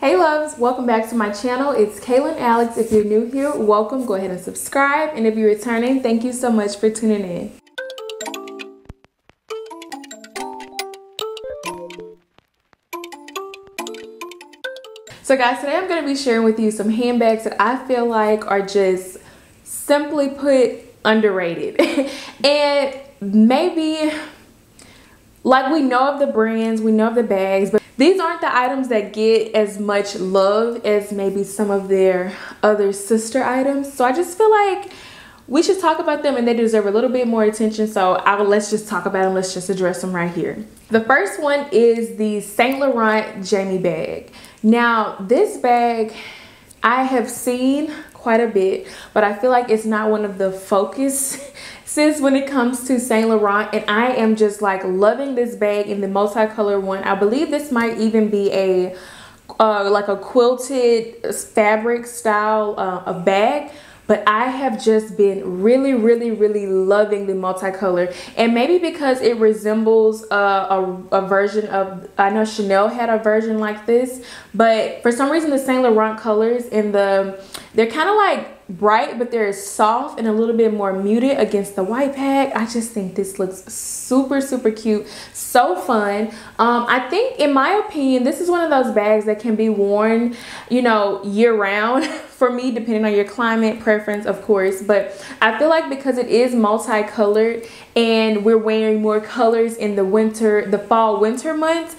Hey loves, welcome back to my channel. It's Kaylan Alex. If you're new here, welcome. Go ahead and subscribe. And if you're returning, thank you so much for tuning in. So guys, today I'm going to be sharing with you some handbags that I feel like are just simply put underrated. And maybe like we know of the brands, we know of the bags, but these aren't the items that get as much love as maybe some of their other sister items. So I just feel like we should talk about them and they deserve a little bit more attention. So let's just talk about them. Let's just address them right here. The first one is the Saint Laurent Jamie bag. Now this bag I have seen quite a bit, but I feel like it's not one of the focuses when it comes to Saint Laurent, and I am just like loving this bag in the multicolor one. I believe this might even be a like a quilted fabric style of bag, but I have just been really loving the multicolor. And maybe because it resembles a version of, I know Chanel had a version like this, but for some reason the Saint Laurent colors in they're kind of like bright, but they're soft and a little bit more muted against the white bag. I just think this looks super cute, so fun. I think, in my opinion, this is one of those bags that can be worn, you know, year round for me, depending on your climate preference, of course. But I feel like because it is multicolored and we're wearing more colors in the fall winter months,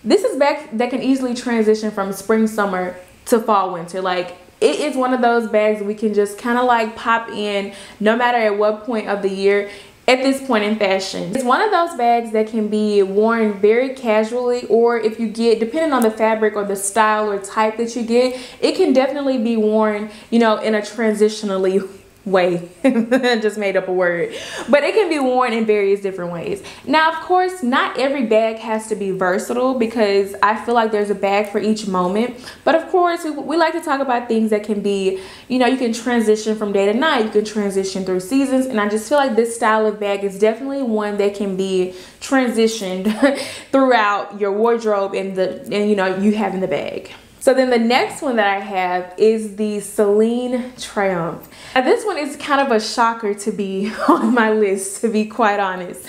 this is bag that can easily transition from spring summer to fall winter. Like, it is one of those bags we can just kind of like pop in no matter at what point of the year at this point in fashion. It's one of those bags that can be worn very casually, or if you get, depending on the fabric or the style or type that you get, it can definitely be worn, you know, in a transitionally way. Just made up a word, but it can be worn in various different ways. Now, of course, not every bag has to be versatile, because I feel like there's a bag for each moment. But of course, we like to talk about things that can be, you know, you can transition from day to night, you can transition through seasons, and I just feel like this style of bag is definitely one that can be transitioned throughout your wardrobe and you know, you have in the bag. So then the next one that I have is the Celine Triumph. Now this one is kind of a shocker to be on my list, to be quite honest.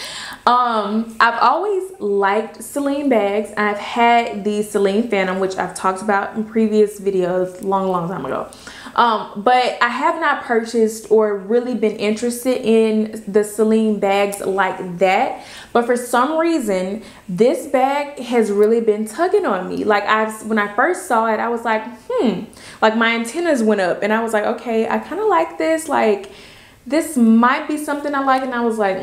I've always liked Celine bags. I've had the Celine Phantom, which I've talked about in previous videos long time ago. But I have not purchased or really been interested in the Celine bags like that. But for some reason, this bag has really been tugging on me. Like, when I first saw it, I was like, like my antennas went up and I was like, okay, I kind of like this. Like, this might be something I like. And I was like,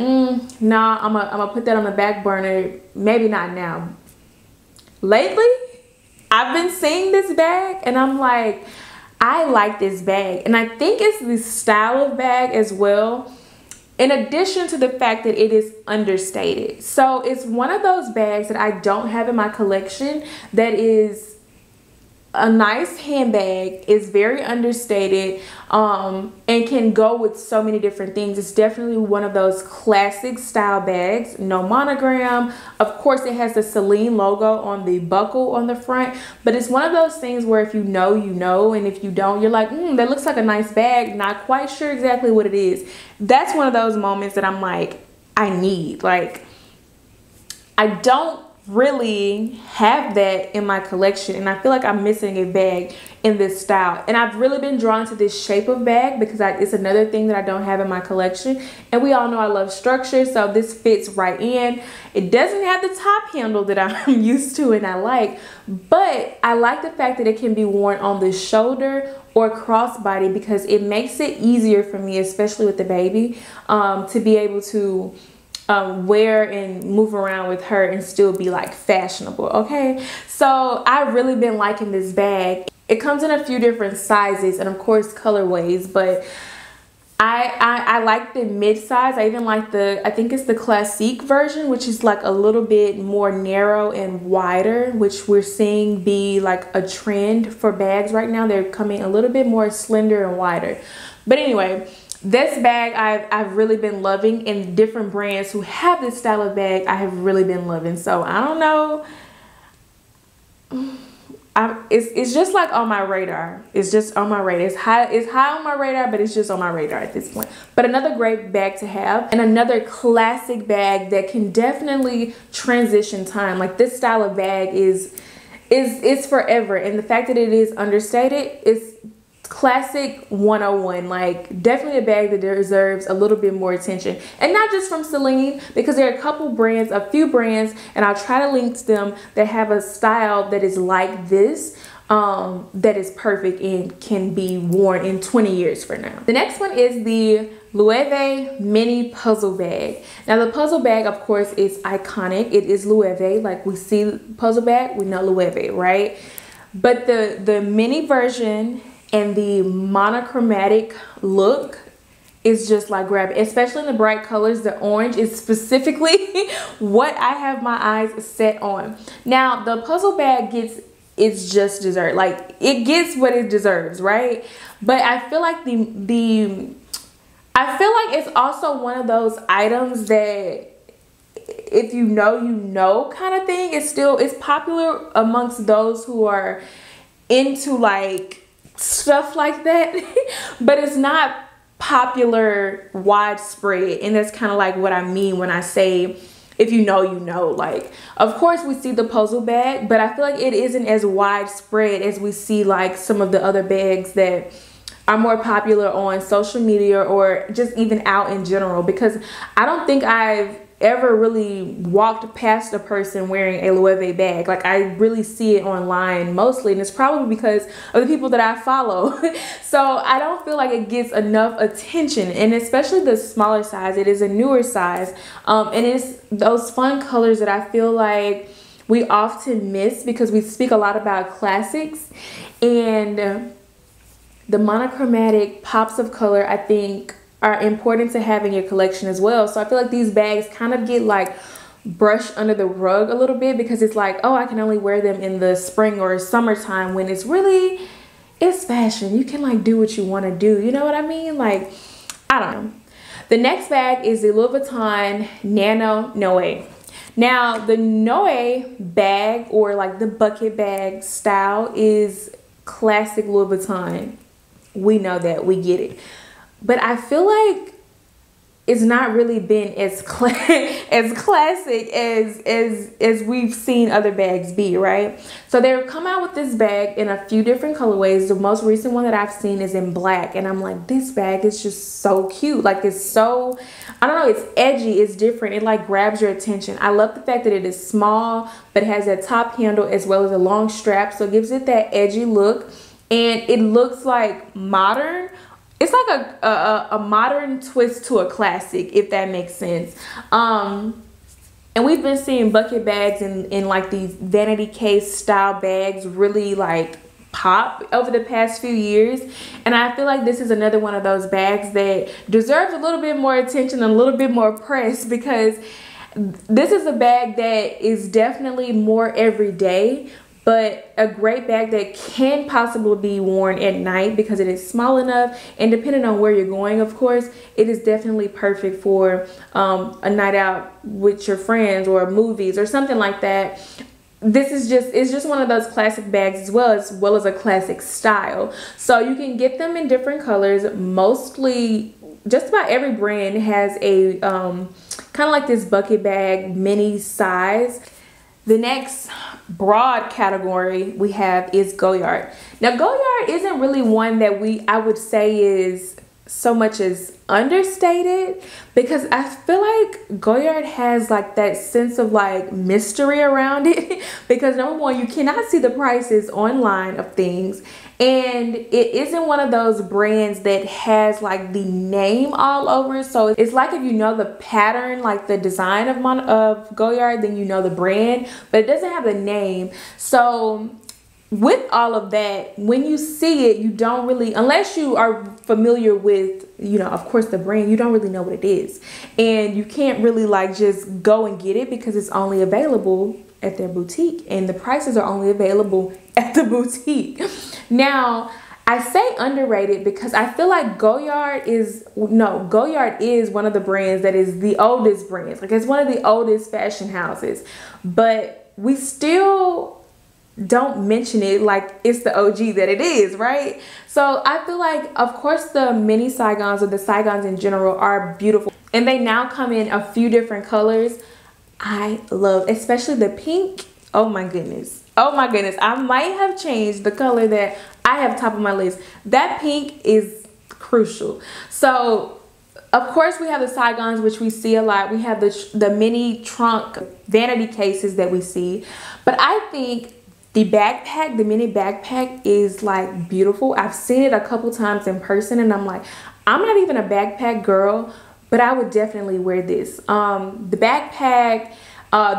nah, I'm gonna put that on the back burner. Maybe not now. Lately, I've been seeing this bag and I'm like, I like this bag. And I think it's the style of bag as well, in addition to the fact that it is understated. So it's one of those bags that I don't have in my collection that is a nice handbag, is very understated, and can go with so many different things. It's definitely one of those classic style bags, no monogram. Of course, it has the Celine logo on the buckle on the front, but it's one of those things where if you know, you know, and if you don't, you're like, that looks like a nice bag, not quite sure exactly what it is. That's one of those moments that I'm like, I need. Like, I don't really have that in my collection, and I feel like I'm missing a bag in this style. And I've really been drawn to this shape of bag because it's another thing that I don't have in my collection, and we all know I love structure, so this fits right in. It doesn't have the top handle that I'm used to and I like, but I like the fact that it can be worn on the shoulder or crossbody, because it makes it easier for me, especially with the baby, to be able to wear and move around with her and still be like fashionable. Okay, so I've really been liking this bag. It comes in a few different sizes and of course colorways, but I like the mid-size. I even like I think it's the classique version, which is like a little bit more narrow and wider, which we're seeing be like a trend for bags right now. They're coming a little bit more slender and wider. But anyway, this bag I've really been loving, and different brands who have this style of bag I have really been loving. So I don't know, it's just like on my radar. It's just on my radar. It's high on my radar, but it's just on my radar at this point. But another great bag to have, and another classic bag that can definitely transition time. Like, this style of bag is forever, and the fact that it is understated is classic 101. Like, definitely a bag that deserves a little bit more attention, and not just from Celine, because there are a few brands, and I'll try to link to them, that have a style that is like this, that is perfect and can be worn in 20 years from now. The next one is the Loewe mini puzzle bag. Now, the puzzle bag, of course, is iconic. It is Loewe. Like, we see puzzle bag, we know Loewe, right? But the mini version and the monochromatic look is just like grab it, especially in the bright colors. The orange is specifically what I have my eyes set on. Now, the puzzle bag it's just dessert. Like, it gets what it deserves, right? But I feel like it's also one of those items that, if you know kind of thing. It's popular amongst those who are into like stuff like that, but it's not popular widespread. And that's kind of like what I mean when I say, if you know, you know. Like, of course we see the puzzle bag, but I feel like it isn't as widespread as we see like some of the other bags that are more popular on social media, or just even out in general, because I don't think I've ever really walked past a person wearing a Loewe bag. Like, I really see it online mostly, and it's probably because of the people that I follow. So I don't feel like it gets enough attention, and especially the smaller size. It is a newer size, and it's those fun colors that I feel like we often miss, because we speak a lot about classics, and the monochromatic pops of color, I think, are important to have in your collection as well. So I feel like these bags kind of get like brushed under the rug a little bit, because it's like, oh, I can only wear them in the spring or summertime, when it's fashion. You can like do what you want to do. You know what I mean? Like, I don't know. The next bag is the Louis Vuitton Nano Noe. Now, the Noe bag, or like the bucket bag style, is classic Louis Vuitton. We know that, we get it. But I feel like it's not really been as classic as we've seen other bags be, right? So they've come out with this bag in a few different colorways. The most recent one that I've seen is in black, and I'm like, this bag is just so cute. Like, it's so, I don't know, it's edgy, it's different, it like grabs your attention. I love the fact that it is small, but it has that top handle as well as a long strap, so it gives it that edgy look, and it looks like modern. It's like a modern twist to a classic, if that makes sense. And we've been seeing bucket bags in like these vanity case style bags really like pop over the past few years. And I feel like this is another one of those bags that deserves a little bit more attention and a little bit more press, because this is a bag that is definitely more everyday, but a great bag that can possibly be worn at night, because it is small enough, and depending on where you're going, of course, it is definitely perfect for a night out with your friends, or movies or something like that. This is just one of those classic bags as well as a classic style. So you can get them in different colors. Mostly, just about every brand has a kind of like this bucket bag mini size. The next broad category we have is Goyard. Now, Goyard isn't really one that I would say is so much as understated, because I feel like Goyard has like that sense of like mystery around it, because number one, you cannot see the prices online of things, and it isn't one of those brands that has like the name all over it. So it's like, if you know the pattern, like the design of Goyard, then you know the brand, but it doesn't have the name. So with all of that, when you see it, you don't really, unless you are familiar with, you know, of course, the brand, you don't really know what it is. And you can't really like just go and get it, because it's only available at their boutique, and the prices are only available at the boutique. Now, I say underrated because I feel like Goyard is one of the brands that is the oldest brands. Like, it's one of the oldest fashion houses, but we still don't mention it like it's the OG that it is, right? So I feel like, of course, the mini Saigons or the Saigons in general are beautiful, and they now come in a few different colors. I love, especially the pink. Oh my goodness. Oh my goodness. I might have changed the color that I have top of my list. That pink is crucial. So of course we have the Saigons, which we see a lot. We have the mini trunk vanity cases that we see. But I think the backpack, the mini backpack is like beautiful. I've seen it a couple times in person and I'm like, I'm not even a backpack girl, but I would definitely wear this. The backpack,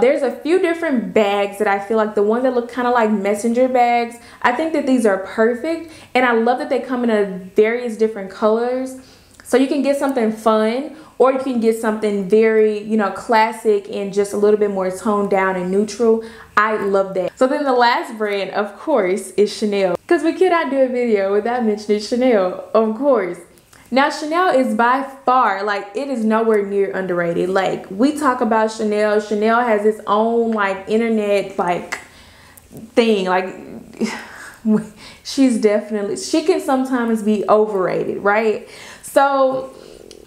there's a few different bags that I feel like, the ones that look kind of like messenger bags, I think that these are perfect. And I love that they come in various different colors. So you can get something fun, or you can get something very, you know, classic and just a little bit more toned down and neutral. I love that. So then the last brand, of course, is Chanel, because we cannot do a video without mentioning Chanel, of course. Now Chanel is by far, like, it is nowhere near underrated. Like, we talk about Chanel. Chanel has its own like internet like thing. Like, she's definitely, she can sometimes be overrated, right? So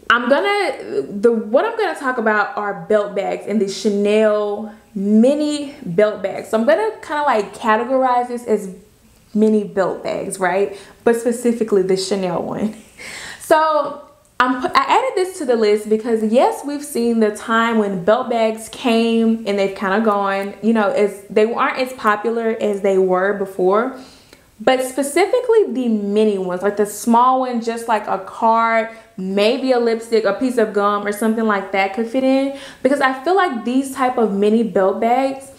what I'm gonna talk about are belt bags and the Chanel mini belt bags. So I'm gonna kind of like categorize this as mini belt bags, right? But specifically the Chanel one. So I added this to the list because yes, we've seen the time when belt bags came and they've kind of gone, you know, they aren't as popular as they were before. But specifically the mini ones, like the small one, just like a card, maybe a lipstick, a piece of gum or something like that could fit in. Because I feel like these type of mini belt bags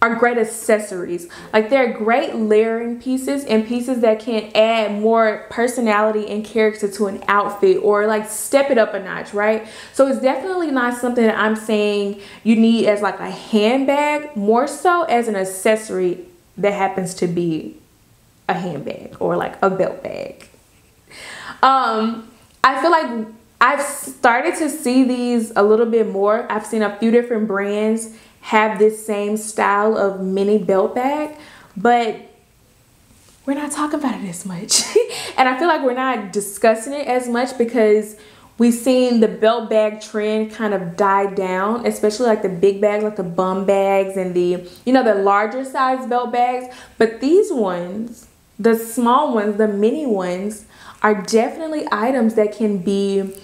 are great accessories. Like, they're great layering pieces and pieces that can add more personality and character to an outfit, or like step it up a notch, right? So it's definitely not something that I'm saying you need as like a handbag, more so as an accessory that happens to be a handbag or like a belt bag. I feel like I've started to see these a little bit more. I've seen a few different brands have this same style of mini belt bag, but we're not talking about it as much. And I feel like we're not discussing it as much because we've seen the belt bag trend kind of die down, especially like the big bags, like the bum bags and the, you know, the larger size belt bags. But these ones, the small ones, the mini ones, are definitely items that can be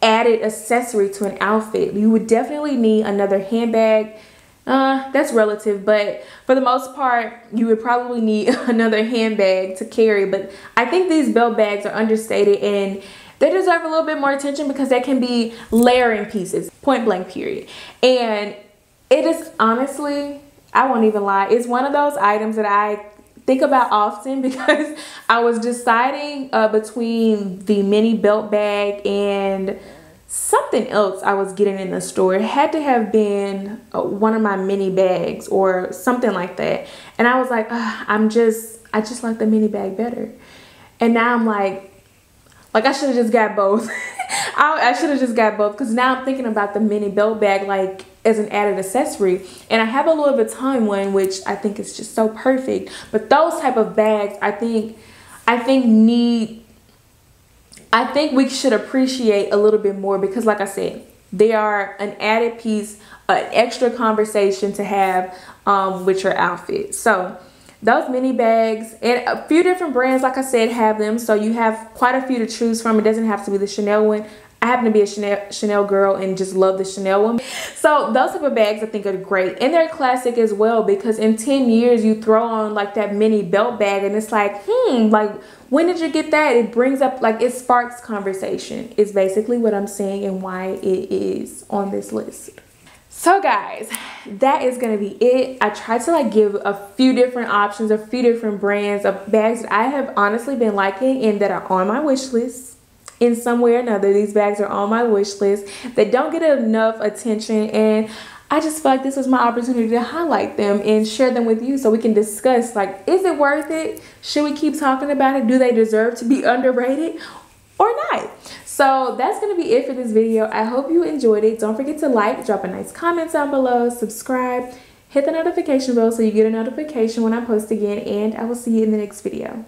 added accessory to an outfit. You would definitely need another handbag. That's relative, but for the most part, you would probably need another handbag to carry. But I think these belt bags are understated and they deserve a little bit more attention because they can be layering pieces, point blank period. And it is honestly, I won't even lie, it's one of those items that I think about often because I was deciding between the mini belt bag and something else I was getting in the store. It had to have been one of my mini bags or something like that. And I was like, I just like the mini bag better. And now I'm like I should have just got both. I should have just got both, because now I'm thinking about the mini belt bag like as an added accessory. And I have a Louis Vuitton one, which I think is just so perfect. But those type of bags, I think we should appreciate a little bit more, because like I said, they are an added piece, an extra conversation to have with your outfit. So those mini bags, and a few different brands, like I said, have them. So you have quite a few to choose from. It doesn't have to be the Chanel one. I happen to be a Chanel girl and just love the Chanel one. So those type of bags I think are great. And they're classic as well, because in 10 years you throw on like that mini belt bag and it's like, like, when did you get that? It brings up, like, it sparks conversation. It's basically what I'm saying and why it is on this list. So guys, that is going to be it. I tried to like give a few different options, a few different brands of bags that I have honestly been liking and that are on my wish list. In some way or another, these bags are on my wish list. They don't get enough attention, and I just feel like this was my opportunity to highlight them and share them with you so we can discuss, like, is it worth it? Should we keep talking about it? Do they deserve to be underrated or not? So that's going to be it for this video. I hope you enjoyed it. Don't forget to like, drop a nice comment down below, subscribe, Hit the notification bell so you get a notification when I post again, and I will see you in the next video.